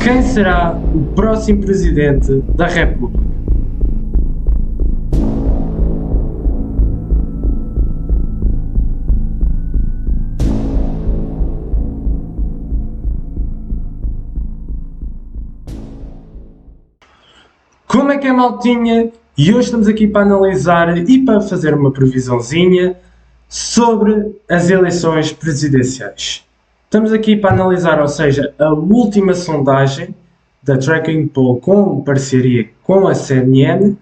Quem será o próximo presidente da República? Como é que é, maltinha? E hoje estamos aqui para analisar e para fazer uma previsãozinha sobre as eleições presidenciais. Estamos aqui para analisar, ou seja, a última sondagem da Tracking Poll com parceria com a CNN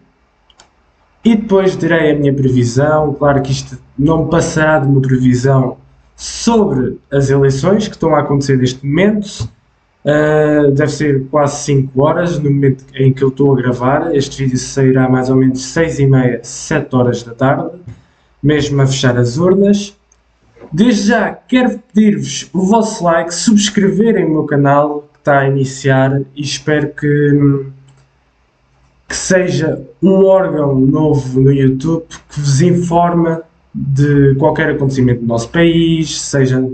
e depois direi a minha previsão. Claro que isto não passará de uma previsão sobre as eleições que estão a acontecer neste momento. Deve ser quase 5 horas no momento em que eu estou a gravar. Este vídeo sairá mais ou menos 6h30, 7 horas da tarde, mesmo a fechar as urnas. Desde já quero pedir-vos o vosso like, subscreverem o meu canal que está a iniciar e espero que seja um órgão novo no YouTube que vos informa de qualquer acontecimento do nosso país, seja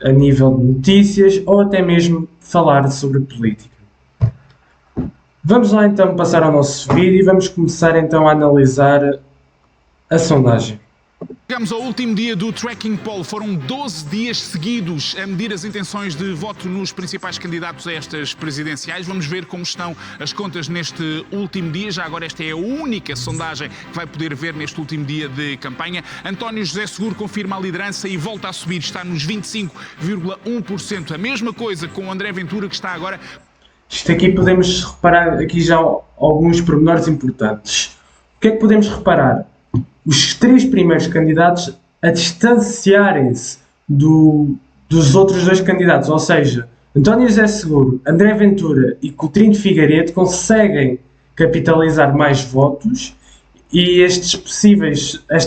a nível de notícias ou até mesmo falar sobre política. Vamos lá então passar ao nosso vídeo e vamos começar então a analisar a sondagem. Chegamos ao último dia do Tracking Poll. Foram 12 dias seguidos a medir as intenções de voto nos principais candidatos a estas presidenciais. Vamos ver como estão as contas neste último dia. Já agora esta é a única sondagem que vai poder ver neste último dia de campanha. António José Seguro confirma a liderança e volta a subir. Está nos 25,1%. A mesma coisa com o André Ventura, que está agora... Isto aqui podemos reparar aqui já alguns pormenores importantes. O que é que podemos reparar? Os 3 primeiros candidatos a distanciarem-se dos outros 2 candidatos, ou seja, António José Seguro, André Ventura e Coutinho de Figueiredo conseguem capitalizar mais votos e esta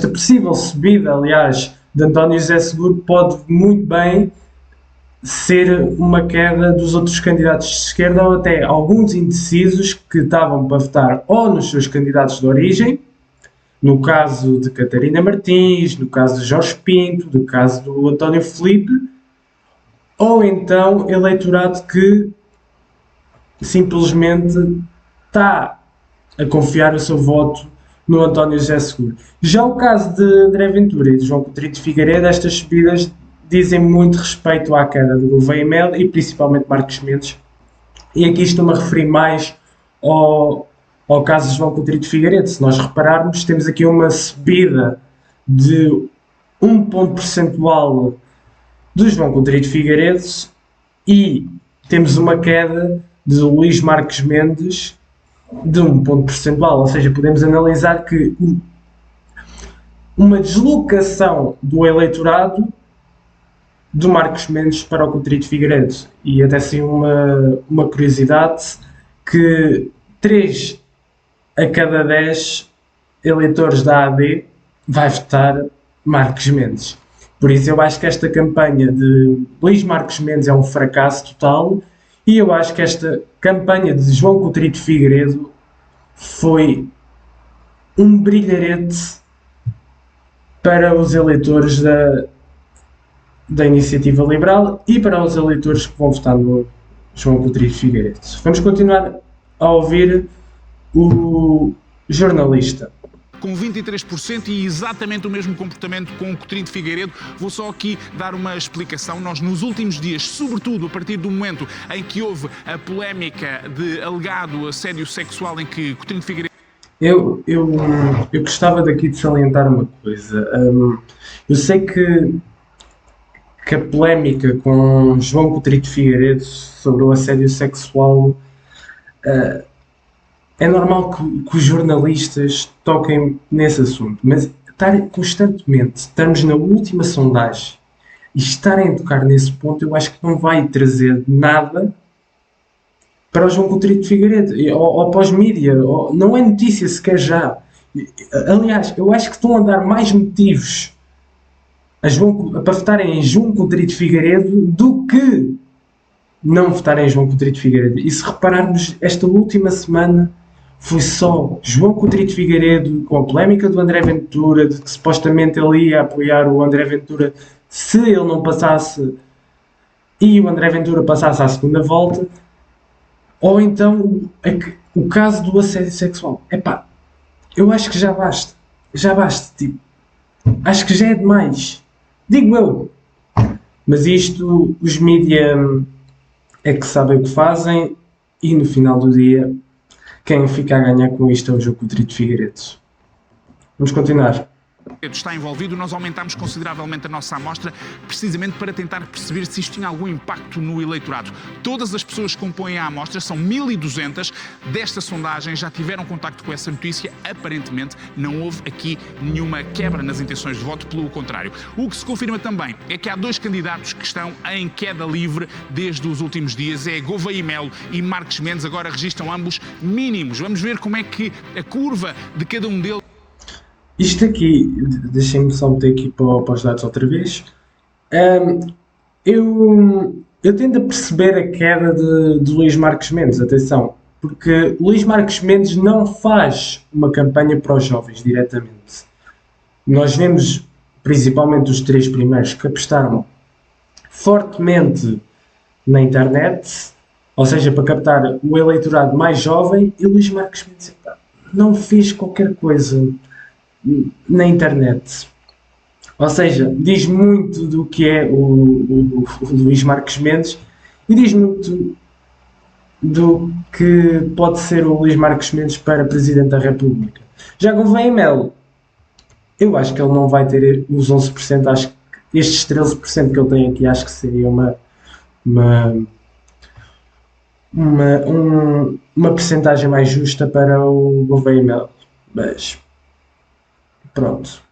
possível subida, aliás, de António José Seguro pode muito bem ser uma queda dos outros candidatos de esquerda ou até alguns indecisos que estavam para votar ou nos seus candidatos de origem, no caso de Catarina Martins, no caso de Jorge Pinto, no caso do António Filipe, ou então eleitorado que simplesmente está a confiar o seu voto no António José Seguro. Já o caso de André Ventura e de João Coutinho de Figueiredo, estas subidas dizem muito respeito à queda de Gouveia Melo e principalmente Marcos Mendes. E aqui estou-me a referir mais ao caso de João Coutinho de Figueiredo. Se nós repararmos, temos aqui uma subida de 1 ponto percentual do João Coutinho de Figueiredo e temos uma queda de Luís Marcos Mendes de 1 ponto percentual. Ou seja, podemos analisar que uma deslocação do eleitorado do Marcos Mendes para o Coutinho de Figueiredo. E até assim uma curiosidade que 3 a cada 10 eleitores da AD vai votar Marcos Mendes. Por isso eu acho que esta campanha de Luís Marcos Mendes é um fracasso total e eu acho que esta campanha de João Coutinho de Figueiredo foi um brilharete para os eleitores da Iniciativa Liberal e para os eleitores que vão votar no João Coutinho de Figueiredo. Vamos continuar a ouvir o jornalista. Com 23% e exatamente o mesmo comportamento com o Coutinho de Figueiredo. Vou só aqui dar uma explicação. Nós, nos últimos dias, sobretudo a partir do momento em que houve a polémica de alegado assédio sexual em que Coutinho de Figueiredo... Eu gostava daqui de salientar uma coisa. Eu sei que a polémica com João Coutinho de Figueiredo sobre o assédio sexual... é normal que os jornalistas toquem nesse assunto, mas estarmos na última sondagem e estarem a tocar nesse ponto, eu acho que não vai trazer nada para o João Coutinho de Figueiredo ou para os mídia. Não é notícia sequer já. Aliás, eu acho que estão a dar mais motivos para votarem em João Coutinho de Figueiredo do que não votarem em João Coutinho de Figueiredo. E se repararmos, esta última semana foi só João Coutinho de Figueiredo com a polémica do André Ventura, de que supostamente ele ia apoiar o André Ventura se ele não passasse e o André Ventura passasse à segunda volta. Ou então o caso do assédio sexual. Epá, eu acho que já basta. Já basta, tipo. Acho que já é demais. Digo eu. Mas isto, os mídia é que sabem o que fazem e no final do dia, quem fica a ganhar com isto é o João Coutinho de Figueiredo. Vamos continuar. Está envolvido, nós aumentámos consideravelmente a nossa amostra precisamente para tentar perceber se isto tinha algum impacto no eleitorado. Todas as pessoas que compõem a amostra, são 1.200 desta sondagem, já tiveram contacto com essa notícia. Aparentemente não houve aqui nenhuma quebra nas intenções de voto, pelo contrário. O que se confirma também é que há dois candidatos que estão em queda livre desde os últimos dias, é Gouveia Melo e Marques Mendes, agora registram ambos mínimos. Vamos ver como é que a curva de cada um deles... Isto aqui, deixem-me só meter aqui para os dados outra vez. Eu tendo a perceber a queda de Luís Marques Mendes, atenção, porque Luís Marques Mendes não faz uma campanha para os jovens diretamente. Nós vemos, principalmente os três primeiros, que apostaram fortemente na internet, ou seja, para captar o eleitorado mais jovem, e Luís Marques Mendes não fez qualquer coisa na internet. Ou seja, diz muito do que é o Luís Marques Mendes e diz muito do que pode ser o Luís Marques Mendes para Presidente da República. Já Gouveia Melo, eu acho que ele não vai ter os 11%, acho que estes 13% que ele tem aqui, acho que seria uma percentagem mais justa para o Gouveia Melo. Mas pronto,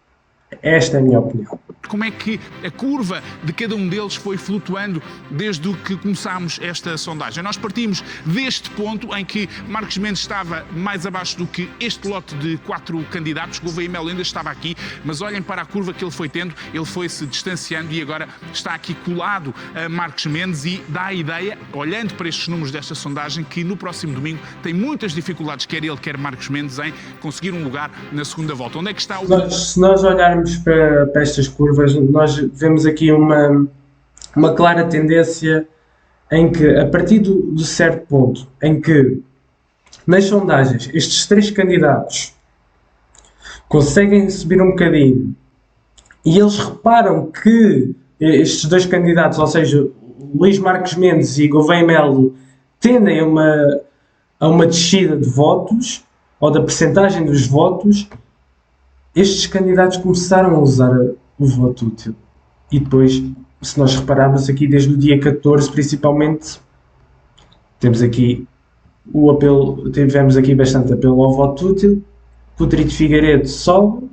esta é a minha opinião. Como é que a curva de cada um deles foi flutuando desde o que começámos esta sondagem? Nós partimos deste ponto em que Marques Mendes estava mais abaixo do que este lote de 4 candidatos. Gouveia Melo ainda estava aqui, mas olhem para a curva que ele foi tendo, ele foi-se distanciando e agora está aqui colado a Marques Mendes e dá a ideia, olhando para estes números desta sondagem, que no próximo domingo tem muitas dificuldades, quer ele, quer Marques Mendes, em conseguir um lugar na segunda volta. Onde é que está o... Se nós olharmos para estas curvas, nós vemos aqui uma clara tendência em que, a partir do certo ponto, em que nas sondagens estes três candidatos conseguem subir um bocadinho e eles reparam que estes dois candidatos, ou seja, Luís Marques Mendes e Gouveia Melo, tendem a uma descida de votos ou da percentagem dos votos, estes candidatos começaram a usar o voto útil. E depois, se nós repararmos aqui desde o dia 14, principalmente, temos aqui o apelo, tivemos aqui bastante apelo ao voto útil, Coutinho de Figueiredo sobe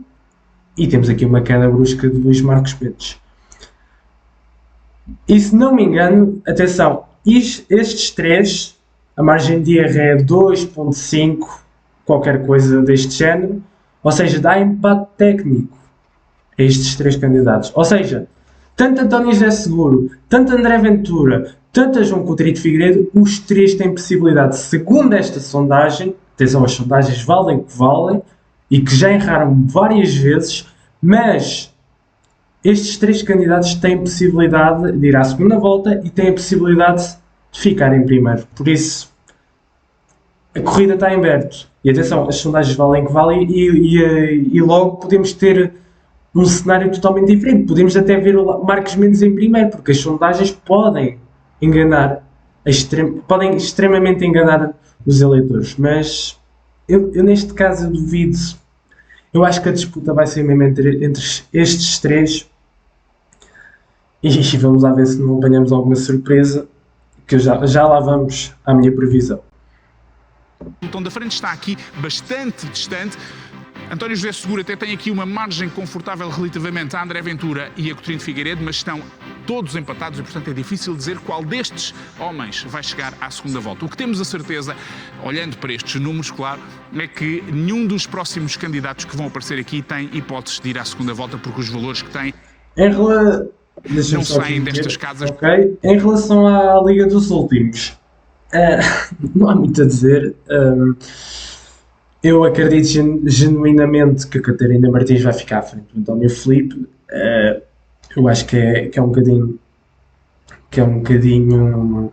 e temos aqui uma queda brusca de Luís Marques Mendes. E se não me engano, atenção, estes três, a margem de erro é 2.5, qualquer coisa deste género, ou seja, dá empate técnico a estes três candidatos. Ou seja, tanto António José Seguro, tanto André Ventura, tanto João Coutinho de Figueiredo, os três têm possibilidade, segundo esta sondagem, atenção, as sondagens valem o que valem, e que já erraram várias vezes, mas estes três candidatos têm possibilidade de ir à segunda volta e têm a possibilidade de ficar em primeiro. Por isso, a corrida está em aberto. E atenção, as sondagens valem o que valem e logo podemos ter um cenário totalmente diferente. Podemos até ver o Marques Mendes em primeiro, porque as sondagens podem enganar, podem extremamente enganar os eleitores. Mas eu neste caso eu duvido. Eu acho que a disputa vai ser mesmo entre estes três. E vamos lá ver se não apanhamos alguma surpresa, que já lá vamos à minha previsão. O tom da frente está aqui bastante distante. António José Seguro até tem aqui uma margem confortável relativamente a André Ventura e a Coutinho de Figueiredo, mas estão todos empatados e, portanto, é difícil dizer qual destes homens vai chegar à segunda volta. O que temos a certeza, olhando para estes números, claro, é que nenhum dos próximos candidatos que vão aparecer aqui tem hipóteses de ir à segunda volta, porque os valores que têm não saem destas casas. Okay. Em relação à Liga dos Últimos, não há muito a dizer. Eu acredito genuinamente que a Catarina Martins vai ficar à frente do António Filipe. Eu acho que é um bocadinho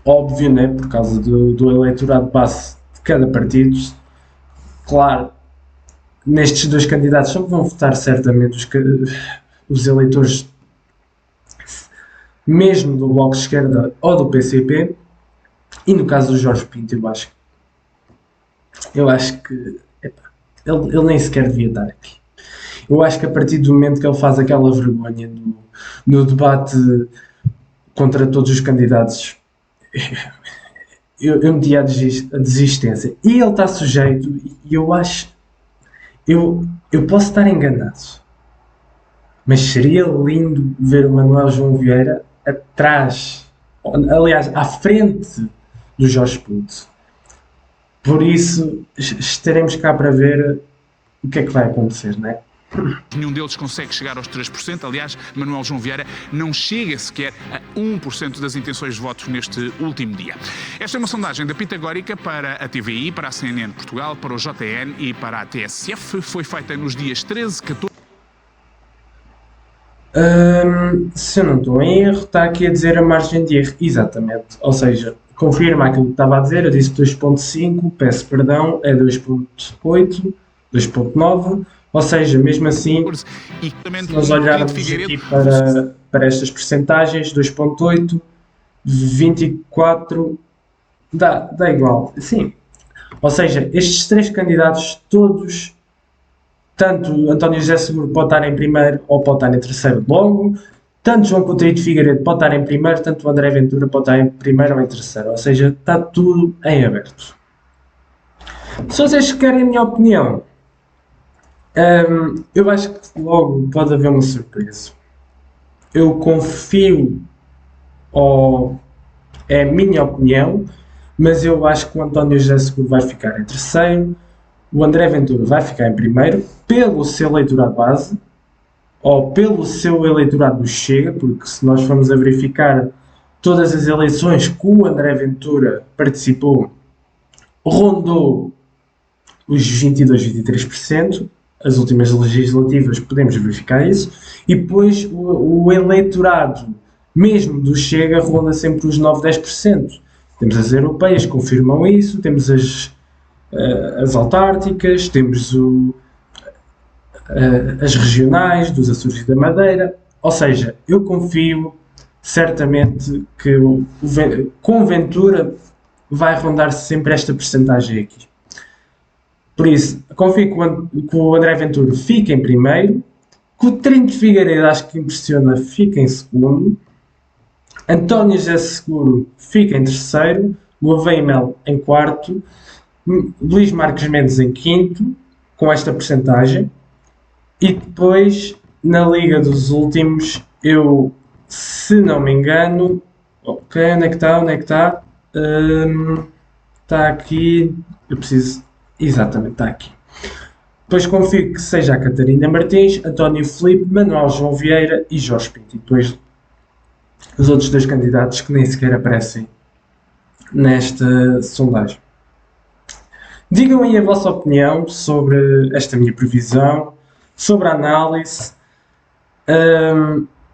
óbvio, né, por causa do eleitorado base de cada partido. Claro, nestes dois candidatos só vão votar certamente os eleitores mesmo do Bloco de Esquerda ou do PCP, e no caso do Jorge Pinto eu acho que epá, ele nem sequer devia estar aqui. Eu acho que a partir do momento que ele faz aquela vergonha no debate contra todos os candidatos, eu meti a desistência. E ele está sujeito, e eu acho, eu posso estar enganado, mas seria lindo ver o Manuel João Vieira atrás, aliás, à frente do Jorge Pinto. Por isso, estaremos cá para ver o que é que vai acontecer, não é? Nenhum deles consegue chegar aos 3%. Aliás, Manuel João Vieira não chega sequer a 1% das intenções de voto neste último dia. Esta é uma sondagem da Pitagórica para a TVI, para a CNN Portugal, para o JN e para a TSF. Foi feita nos dias 13, 14... Se eu não estou em erro, está aqui a dizer a margem de erro. Exatamente. Ou seja, confirma aquilo que estava a dizer. Eu disse 2.5, peço perdão, é 2.8, 2.9. Ou seja, mesmo assim, se nós olharmos aqui para estas percentagens, 2.8, 24, dá igual. Sim. Ou seja, estes três candidatos todos, tanto António José Seguro pode estar em primeiro ou pode estar em terceiro logo, tanto João Coutinho de Figueiredo pode estar em primeiro, tanto André Ventura pode estar em primeiro ou em terceiro. Ou seja, está tudo em aberto. Se vocês querem a minha opinião, eu acho que logo pode haver uma surpresa. Eu confio, ou é a minha opinião, mas eu acho que o António José Seguro vai ficar em terceiro, o André Ventura vai ficar em primeiro, pelo seu eleitorado base, ou pelo seu eleitorado do Chega, porque se nós formos a verificar todas as eleições que o André Ventura participou, rondou os 22, 23%, as últimas legislativas podemos verificar isso, e depois o eleitorado mesmo do Chega ronda sempre os 9, 10%. Temos as europeias que confirmam isso, temos as autárquicas, temos as regionais dos Açores e da Madeira, ou seja, eu confio certamente que com Ventura vai rondar sempre esta percentagem aqui. Por isso, confio que o André Ventura fique em primeiro, que o Trinto Figueiredo, acho que impressiona, fica em segundo, António José Seguro fica em terceiro, Gouveia Mel em quarto, Luís Marques Mendes em quinto, com esta percentagem, e depois, na Liga dos Últimos, eu, se não me engano, ok, onde é que está? Está aqui, eu preciso... Exatamente, está aqui. Depois confio que seja a Catarina Martins, António Filipe, Manuel João Vieira e Jorge Pinto. E depois os outros dois candidatos que nem sequer aparecem nesta sondagem. Digam aí a vossa opinião sobre esta minha previsão, sobre a análise.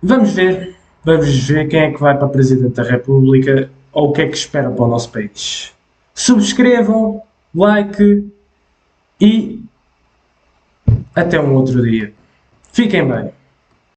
Vamos ver quem é que vai para Presidente da República ou o que é que espera para o nosso país. Subscrevam, like e até um outro dia. Fiquem bem.